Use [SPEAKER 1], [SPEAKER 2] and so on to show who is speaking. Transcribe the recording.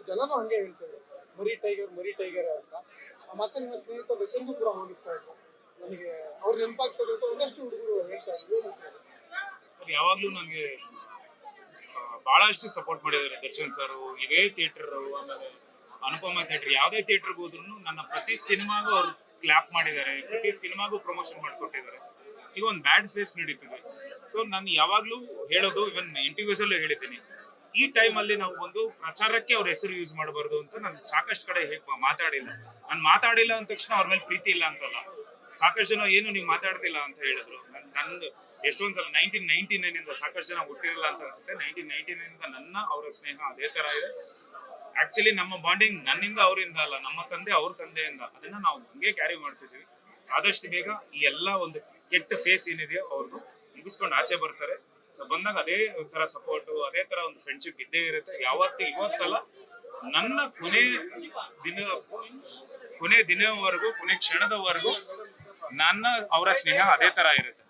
[SPEAKER 1] ಜನನು ಹಂಗೆ ಹೇಳ್ತಾರೆ, ಮರಿ ಟೈಗರ್ ಅಂತ. ಮತ್ತೆ ನಿಮ್ಮ ಸ್ನೇಹಿತ ದರ್ಶನ್ಗೂ ಕೂಡ ಹೋಲಿಸ್ತಾ ಇದ್ರು. ನನಗೆ ಅವ್ರು ನೆನಪಾಗ್ತದೆ ಅಂತ ಒಂದಷ್ಟು ಹುಡುಗರು ಹೇಳ್ತಾ ಇದ್ರು.
[SPEAKER 2] ಯಾವಾಗ್ಲೂ ನನಗೆ ಬಹಳಷ್ಟು ಸಪೋರ್ಟ್ ಮಾಡಿದ್ದಾರೆ ದರ್ಶನ್ ಸರ್. ಇದೇ ಥಿಯೇಟರ್, ಆಮೇಲೆ ಅನುಪಮ ಥಿಯೇಟರ್, ಯಾವುದೇ ಥಿಯೇಟರ್ಗೆ ಹೋದ್ರು ನನ್ನ ಪ್ರತಿ ಸಿನಿಮಾಗೂ ಅವ್ರು ಕ್ಲಾಪ್ ಮಾಡಿದ್ದಾರೆ, ಪ್ರತಿ ಸಿನಿಮಾಗೂ ಪ್ರಮೋಷನ್ ಮಾಡಿಕೊಟ್ಟಿದ್ದಾರೆ. ಈಗ ಒಂದು ಬ್ಯಾಡ್ ಫೇಸ್ ನಡೀತಿದೆ. ಸೊ ನಾನು ಯಾವಾಗ್ಲೂ ಹೇಳೋದು, ಇವನ್ ಇಂಟರ್ವ್ಯೂಸ್ ಅಲ್ಲೂ ಹೇಳಿದ್ದೀನಿ, ಈ ಟೈಮಲ್ಲಿ ನಾವು ಒಂದು ಪ್ರಚಾರಕ್ಕೆ ಅವ್ರ ಹೆಸರು ಯೂಸ್ ಮಾಡಬಾರ್ದು ಅಂತ ನಾನು ಸಾಕಷ್ಟು ಕಡೆ ಮಾತಾಡಿಲ್ಲ. ನಾನು ಮಾತಾಡಿಲ್ಲ ಅಂದ ತಕ್ಷಣ ಅವ್ರ ಮೇಲೆ ಪ್ರೀತಿ ಇಲ್ಲ ಅಂತಲ್ಲ. ಸಾಕಷ್ಟು ಜನ ಏನು ನೀವು ಮಾತಾಡ್ತಿಲ್ಲ ಅಂತ ಹೇಳಿದ್ರು. ನಂದು ಎಷ್ಟೊಂದ್ಸಲ 1999 ಸಾಕಷ್ಟು ಜನ ಹುಟ್ಟಿರಲ್ಲ ಅಂತ ಅನ್ಸುತ್ತೆ. 1999 ನನ್ನ ಅವರ ಸ್ನೇಹ ಅದೇ ತರ ಇದೆ. ಆಕ್ಚುಲಿ ನಮ್ಮ ಬಾಂಡಿಂಗ್ ನನ್ನಿಂದ ಅವರಿಂದ ಅಲ್ಲ, ನಮ್ಮ ತಂದೆ ಅವ್ರ ತಂದೆಯಿಂದ. ಅದನ್ನ ನಾವು ಹಂಗೆ ಕ್ಯಾರಿ ಮಾಡ್ತಿದ್ವಿ. ಆದಷ್ಟು ಬೇಗ ಈ ಎಲ್ಲ ಒಂದು ಕೆಟ್ಟ ಫೇಸ್ ಏನಿದೆಯೋ ಅವ್ರದ್ದು ಮುಗಿಸ್ಕೊಂಡು ಆಚೆ ಬರ್ತಾರೆ. ಸೊ ಬಂದಾಗ ಅದೇ ತರ ಸಪೋರ್ಟು, ಅದೇ ತರ ಒಂದು ಫ್ರೆಂಡ್ಶಿಪ್ ಇದ್ದೇ ಇರುತ್ತೆ. ಇವತ್ತಲ್ಲ, ನನ್ನ ಕೊನೆ ದಿನವರೆಗೂ, ಕೊನೆ ಕ್ಷಣದವರೆಗೂ ನನ್ನ ಅವರ ಸ್ನೇಹ ಅದೇ ತರ ಇರುತ್ತೆ.